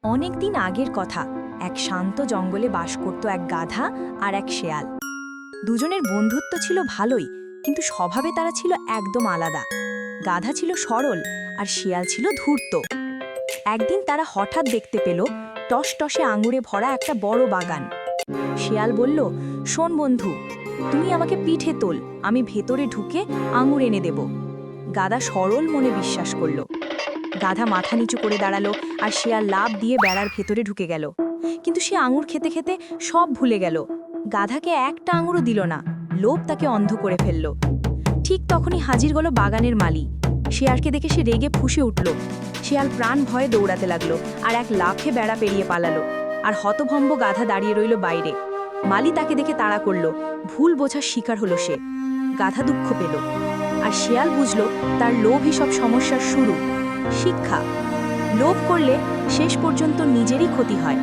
অনেক দিন আগের কথা। এক শান্ত জঙ্গলে বাস করত এক গাধা আর এক শেয়াল। দুজনের বন্ধুত্ব ছিল ভালোই, কিন্তু স্বভাবে তারা ছিল একদম আলাদা। গাধা ছিল সরল আর শেয়াল ছিল ধূর্ত। একদিন তারা হঠাৎ দেখতে পেল টসটসে আঙুরে ভরা একটা বড় বাগান। শেয়াল বলল, শোন বন্ধু, তুমি আমাকে পিঠে তোল, আমি ভেতরে ঢুকে আঙুর এনে দেব। গাধা সরল মনে বিশ্বাস করল। গাধা মাথা নিচু করে দাঁড়ালো আর শেয়াল লাফ দিয়ে বেড়ার ভেতরে ঢুকে গেল। কিন্তু সে আঙুর খেতে খেতে সব ভুলে গেল। গাধাকে একটা আঙুরও দিল না, লোভ তাকে অন্ধ করে ফেলল। ঠিক তখনই হাজির হলো বাগানের মালি। শেয়ালকে দেখে সে রেগে ফুঁসে উঠল। শেয়াল প্রাণ ভয়ে দৌড়াতে লাগলো আর এক লাফে বেড়া পেরিয়ে পালালো। আর হতভম্ব গাধা দাঁড়িয়ে রইল বাইরে। মালি তাকে দেখে তাড়া করলো। ভুল বোঝার শিকার হলো সে। গাধা দুঃখ পেল, আর শেয়াল বুঝল তার লোভই সব সমস্যার শুরু। শিক্ষা: লোভ করলে শেষ পর্যন্ত নিজেরই ক্ষতি হয়।